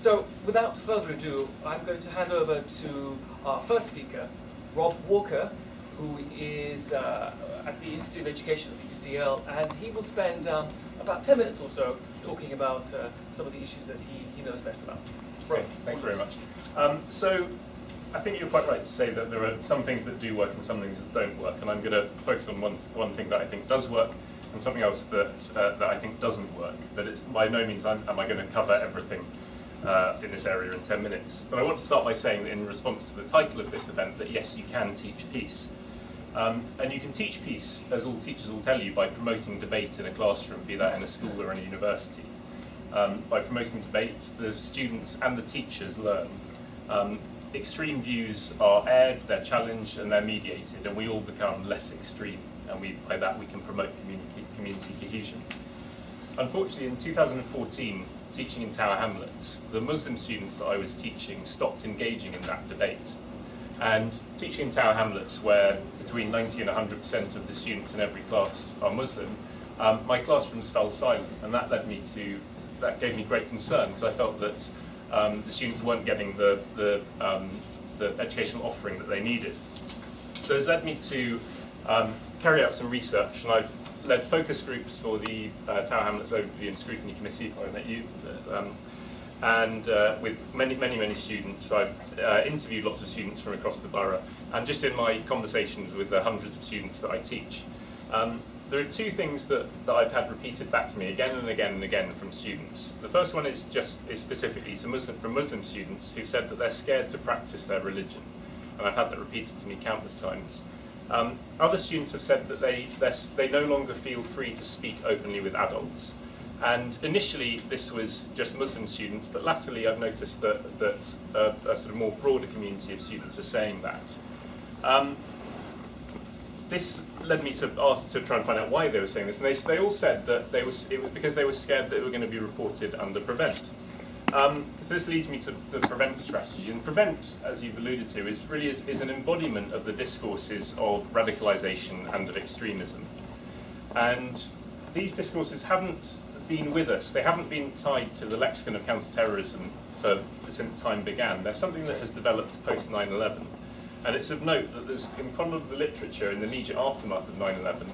So without further ado, I'm going to hand over to our first speaker, Rob Walker, who is at the Institute of Education at the UCL, and he will spend about 10 minutes or so talking about some of the issues that he knows best about. Right, thanks very much. So I think you're quite right to say that there are some things that do work and some things that don't work, and I'm going to focus on one thing that I think does work and something else that I think doesn't work. But it's by no means am I going to cover everything in this area in 10 minutes. But I want to start by saying that in response to the title of this event, that yes, you can teach peace. And you can teach peace, as all teachers will tell you, by promoting debate in a classroom, be that in a school or in a university. By promoting debate, the students and the teachers learn. Extreme views are aired, they're challenged, and they're mediated, and we all become less extreme, and by that we can promote community cohesion. Unfortunately, in 2014, teaching in Tower Hamlets, the Muslim students that I was teaching stopped engaging in that debate. And teaching in Tower Hamlets, where between 90 and 100% of the students in every class are Muslim, my classrooms fell silent, and that gave me great concern, because I felt that the students weren't getting the educational offering that they needed. So it's led me to carry out some research, and I've led focus groups for the Tower Hamlets Overview and Scrutiny Committee, I met you, and with many students. I've interviewed lots of students from across the borough, and just in my conversations with the hundreds of students that I teach, there are two things that I've had repeated back to me again and again and again from students. The first one is specifically from Muslim students who said that they're scared to practice their religion, and I've had that repeated to me countless times. Other students have said that they no longer feel free to speak openly with adults. And initially this was just Muslim students, but latterly I've noticed that a sort of more broader community of students are saying that. This led me to try and find out why they were saying this, and they all said that it was because they were scared that it were going to be reported under Prevent. So this leads me to the Prevent strategy, and Prevent, as you've alluded to, is an embodiment of the discourses of radicalisation and of extremism. And these discourses haven't been with us, they haven't been tied to the lexicon of counter-terrorism since time began. They're something that has developed post 9/11. And it's of note that there's, in quite a lot of the literature in the immediate aftermath of 9/11,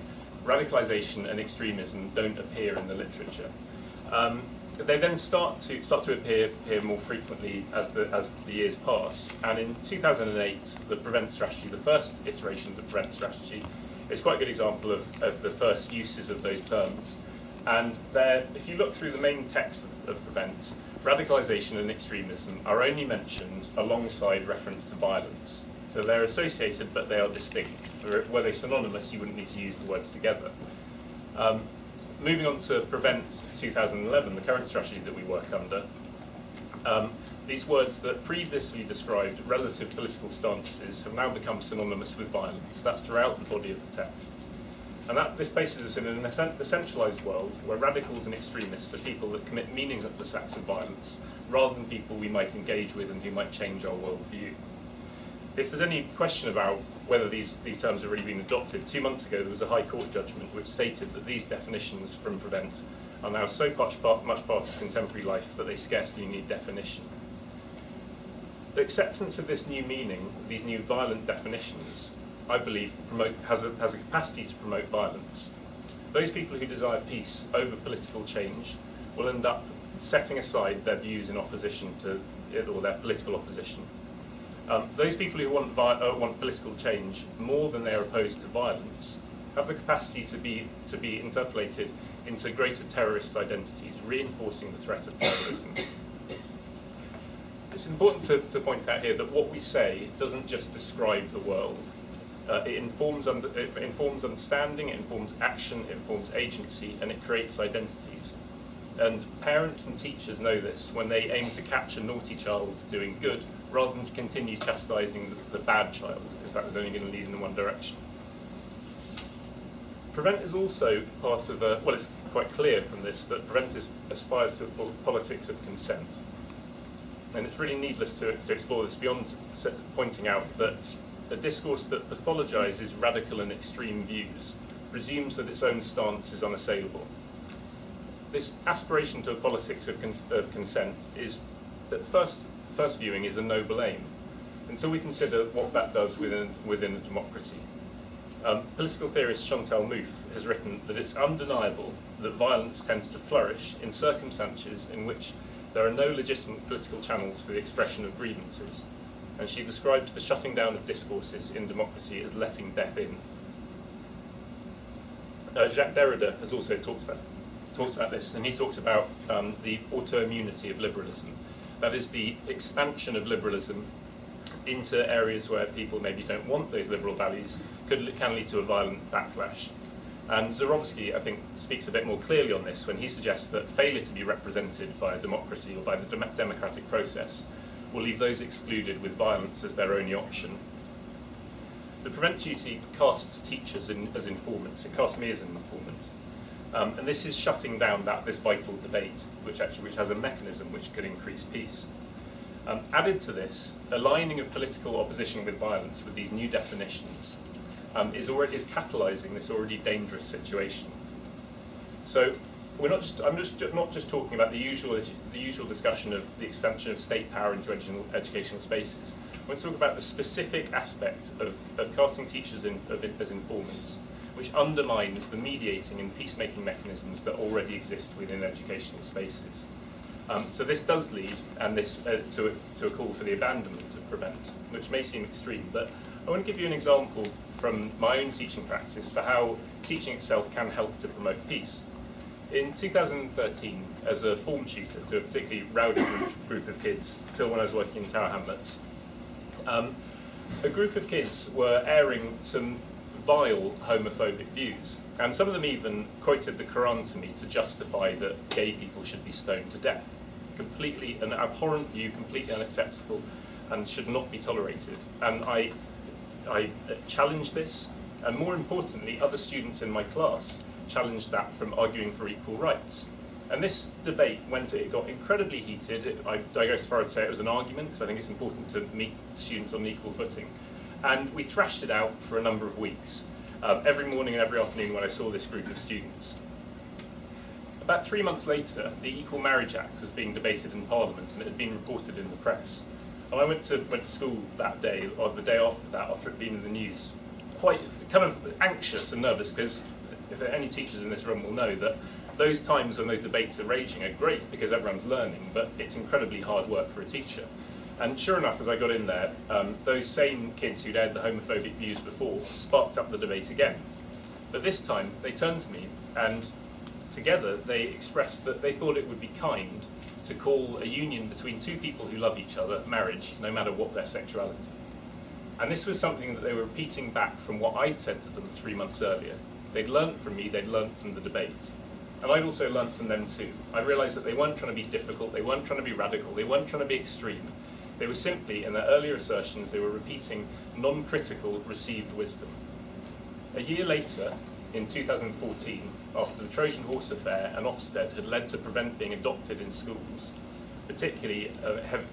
radicalisation and extremism don't appear in the literature. They then start to appear more frequently as the years pass. And in 2008, the Prevent strategy, the first iteration of the Prevent strategy, is quite a good example of the first uses of those terms. And if you look through the main text of Prevent, radicalisation and extremism are only mentioned alongside reference to violence. So they're associated, but they are distinct. Were they synonymous, you wouldn't need to use the words together. Moving on to Prevent 2011, the current strategy that we work under, these words that previously described relative political stances have now become synonymous with violence. That's throughout the body of the text. And this places us in an essentialised world where radicals and extremists are people that commit meaningless acts of violence, rather than people we might engage with and who might change our worldview. If there's any question about whether these terms have really been adopted, 2 months ago there was a High Court judgment which stated that these definitions from Prevent are now so much part of contemporary life that they scarcely need definition. The acceptance of this new meaning, these new violent definitions, I believe has a capacity to promote violence. Those people who desire peace over political change will end up setting aside their views in opposition to it, or their political opposition. Those people who want political change more than they are opposed to violence have the capacity to be interpolated into greater terrorist identities, reinforcing the threat of terrorism. It's important to point out here that what we say doesn't just describe the world. It informs understanding, it informs action, it informs agency, and it creates identities. And parents and teachers know this when they aim to catch a naughty child doing good, rather than to continue chastising the bad child, because that is only going to lead in one direction. Prevent is also part of it's quite clear from this that Prevent aspires to a politics of consent. And it's really needless to explore this beyond pointing out that a discourse that pathologises radical and extreme views presumes that its own stance is unassailable. This aspiration to a politics of consent is at first viewing is a noble aim, until we consider what that does within a democracy. Political theorist Chantal Mouffe has written that it's undeniable that violence tends to flourish in circumstances in which there are no legitimate political channels for the expression of grievances, and she describes the shutting down of discourses in democracy as letting death in. Jacques Derrida has also talked about this, and he talks about the autoimmunity of liberalism. That is the expansion of liberalism into areas where people maybe don't want those liberal values can lead to a violent backlash. And Zurovsky, I think, speaks a bit more clearly on this when he suggests that failure to be represented by a democracy or by the democratic process will leave those excluded with violence as their only option. The Prevent duty casts teachers as informants. It casts me as an informant. And this is shutting down this vital debate, which has a mechanism which could increase peace. Added to this, aligning of political opposition with violence with these new definitions is catalysing this already dangerous situation. So I'm not just talking about the usual discussion of the extension of state power into educational spaces. I want to talk about the specific aspect of casting teachers as informants, which undermines the mediating and peacemaking mechanisms that already exist within educational spaces. So this does lead to a call for the abandonment of Prevent, which may seem extreme, but I want to give you an example from my own teaching practice for how teaching itself can help to promote peace. In 2013, as a form tutor to a particularly rowdy group of kids, still when I was working in Tower Hamlets, a group of kids were airing some vile homophobic views, and some of them even quoted the Quran to me to justify that gay people should be stoned to death. Completely an abhorrent view, completely unacceptable, and should not be tolerated. And I challenged this, and more importantly, other students in my class challenged that from arguing for equal rights. And this debate, it got incredibly heated, I go so far as to say it was an argument, because I think it's important to meet students on equal footing. And we thrashed it out for a number of weeks, every morning and every afternoon when I saw this group of students. About 3 months later, the Equal Marriage Act was being debated in Parliament, and it had been reported in the press. And I went to school that day, or the day after that, after it had been in the news, quite kind of anxious and nervous, because if any teachers in this room will know that those times when those debates are raging are great because everyone's learning, but it's incredibly hard work for a teacher. And sure enough, as I got in there, those same kids who'd aired the homophobic views before sparked up the debate again. But this time, they turned to me, and together they expressed that they thought it would be kind to call a union between two people who love each other marriage, no matter what their sexuality. And this was something that they were repeating back from what I'd said to them 3 months earlier. They'd learnt from me, they'd learnt from the debate. And I'd also learnt from them too. I realised that they weren't trying to be difficult, they weren't trying to be radical, they weren't trying to be extreme. They were simply, in their earlier assertions, they were repeating non-critical received wisdom. A year later, in 2014, after the Trojan Horse affair and Ofsted had led to Prevent being adopted in schools, particularly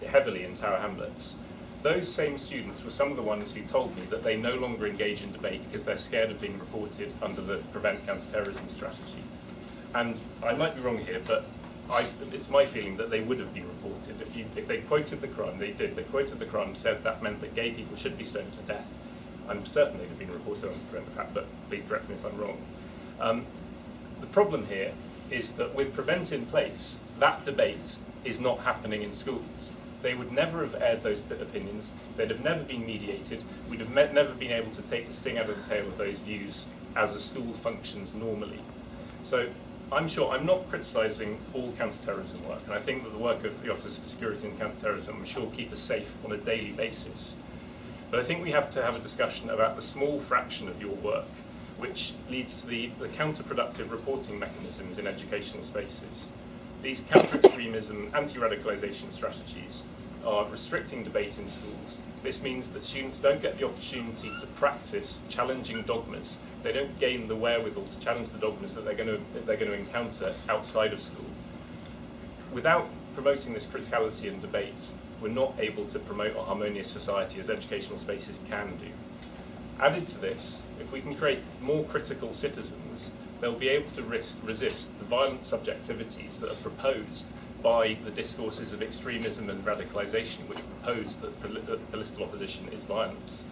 heavily in Tower Hamlets, those same students were some of the ones who told me that they no longer engage in debate because they're scared of being reported under the Prevent counter-terrorism strategy. And I might be wrong here, but it's my feeling that they would have been reported. If they quoted the Quran, they did. They quoted the Quran and said that meant that gay people should be stoned to death. I'm certain they'd have been reported on Prevent the fact, but please correct me if I'm wrong. The problem here is that with Prevent in place, that debate is not happening in schools. They would never have aired those opinions, they'd have never been mediated, we'd have never been able to take the sting out of the tail of those views as a school functions normally. So I'm not criticising all counter-terrorism work, and I think that the work of the Office for Security and Counter-Terrorism, I'm sure, will keep us safe on a daily basis. But I think we have to have a discussion about the small fraction of your work which leads to the counterproductive reporting mechanisms in educational spaces. These counter-extremism, anti-radicalisation strategies are restricting debate in schools. This means that students don't get the opportunity to practice challenging dogmas. They don't gain the wherewithal to challenge the dogmas that they're going to encounter outside of school. Without promoting this criticality in debate, we're not able to promote a harmonious society as educational spaces can do. Added to this, if we can create more critical citizens, they'll be able to resist the violent subjectivities that are proposed by the discourses of extremism and radicalisation, which propose that political opposition is violence.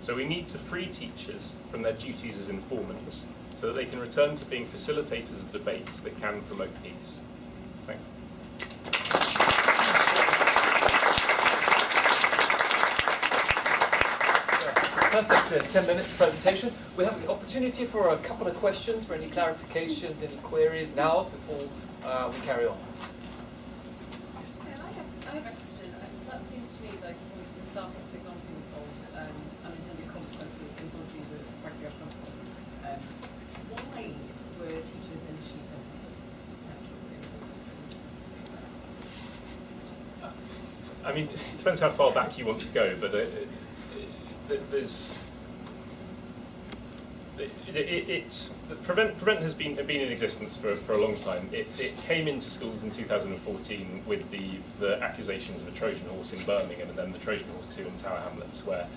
So we need to free teachers from their duties as informants so that they can return to being facilitators of debates that can promote peace. Thanks. Perfect 10-minute presentation. We have the opportunity for a couple of questions, for any clarifications, any queries now before we carry on. Yes. I have a question. That seems to me like one of the starkest examples of unintended consequences in policy with regular consequences. Why were teachers initially set up as potential influencers? I mean, it depends how far back you want to go, but Prevent has been in existence for a long time. It came into schools in 2014 with the accusations of a Trojan horse in Birmingham, and then the Trojan horse 2 in Tower Hamlets, where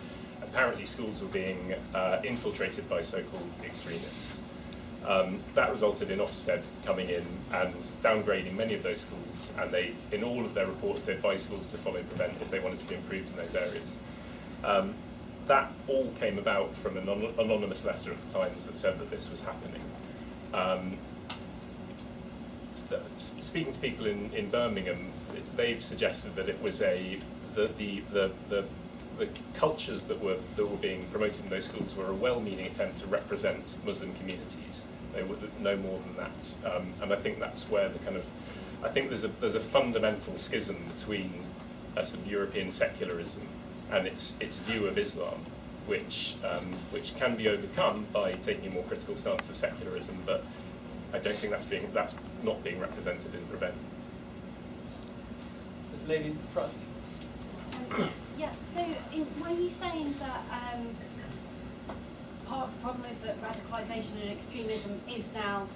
apparently schools were being infiltrated by so-called extremists. That resulted in Ofsted coming in and downgrading many of those schools, and they, in all of their reports, they advised schools to follow Prevent if they wanted to be improved in those areas. That all came about from an anonymous letter at the Times that said that this was happening. Speaking to people in Birmingham, they've suggested that it was the cultures that were being promoted in those schools were a well-meaning attempt to represent Muslim communities. They were no more than that, and I think that's where I think there's a fundamental schism between sort of European secularism and its view of Islam, which can be overcome by taking a more critical stance of secularism, but I don't think that's not being represented in Prevent. This lady in front. Yeah, so were you saying that part of the problem is that radicalisation and extremism is now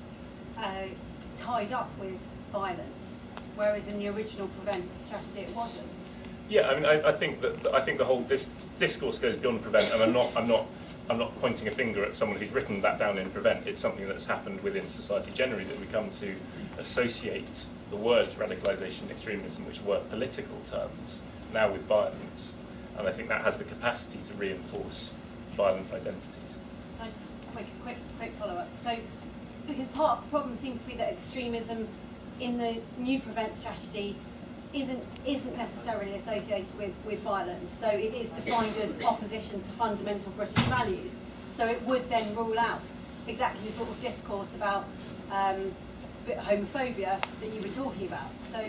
tied up with violence, whereas in the original Prevent strategy it wasn't? Yeah, I mean, I think the whole discourse goes beyond Prevent, and I'm not pointing a finger at someone who's written that down in Prevent. It's something that's happened within society generally, that we come to associate the words radicalisation and extremism, which were political terms, now with violence, and I think that has the capacity to reinforce violent identities. Can I just make a quick follow-up? So, because part of the problem seems to be that extremism in the new Prevent strategy isn't necessarily associated with violence. So it is defined as opposition to fundamental British values. So it would then rule out exactly the sort of discourse about homophobia that you were talking about. So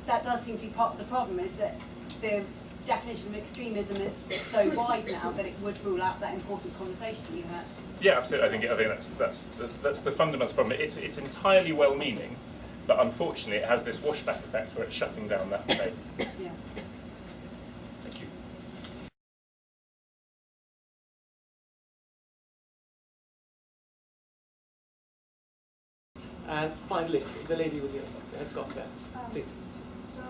that does seem to be part of the problem, is that the definition of extremism is so wide now that it would rule out that important conversation you had. Yeah, absolutely. I think that's the fundamental problem. It's entirely well-meaning, but unfortunately it has this washback effect where it's shutting down that debate. Yeah. Thank you. And finally, the lady with your head's got there. Please. So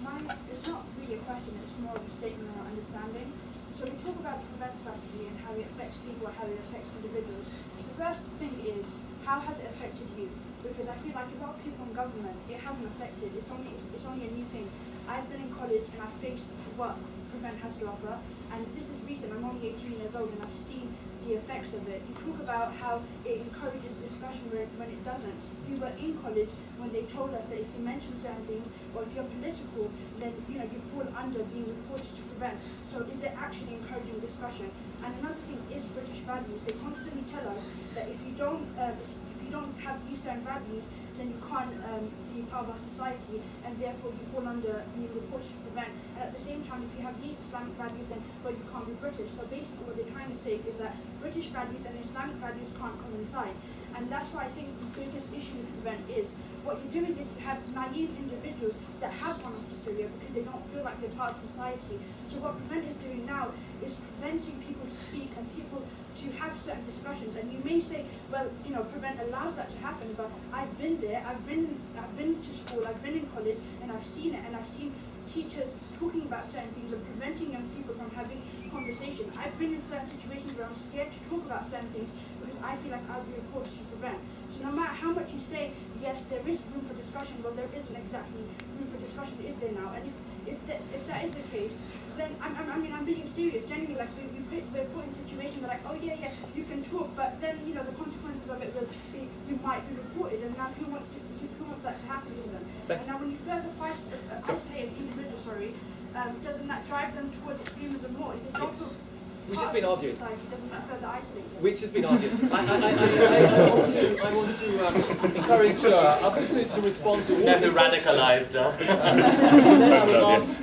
mine is not really a question, it's more of a statement or understanding. So we talk about the Prevent strategy and how it affects people, how it affects individuals. The first thing is, how has it affected you? Because I feel like a lot of people in government, it hasn't affected. It's only a new thing. I've been in college and I've faced what Prevent has to offer, and this is recent. I'm only 18 years old and I've seen the effects of it. You talk about how it encourages discussion when it doesn't. We were in college when they told us that if you mention certain things or if you're political, then you fall under being reported to Prevent. So is it actually encouraging discussion? And another thing is British values. They constantly tell us that if you don't have these certain values, then you can't be part of our society, and therefore you fall under being reported to Prevent. And at the same time, if you have these Islamic values, then you can't be British. So basically what they're trying to say is that British values and Islamic values can't coincide. And that's why I think the biggest issue with Prevent is what you're doing is you have naive individuals that have gone off to Syria because they don't feel like they're part of society. So what Prevent is doing now is preventing people to speak and people to have certain discussions. And you may say, well, Prevent allows that to happen, but I've been there, I've been to school, I've been in college, and I've seen it, and I've seen teachers talking about certain things and preventing young people from having conversation. I've been in certain situations where I'm scared to talk about certain things because I feel like I'll be reported to Prevent. So So no matter how much you say, yes, there is room for discussion, well, there isn't exactly room for discussion, is there now? And if that is the case, then I'm being serious. Genuinely, like we're put in situations where like, oh yeah, you can talk, but then the consequences of it will be you might be reported, and now who wants that to happen to them? And now when you further isolate an individual, doesn't that drive them towards extremism more? If it's also Which has been argued. society, doesn't that further isolate them? Which has been argued. I want to encourage Abu to respond to all You know these who radicalised her? questions. And then I will ask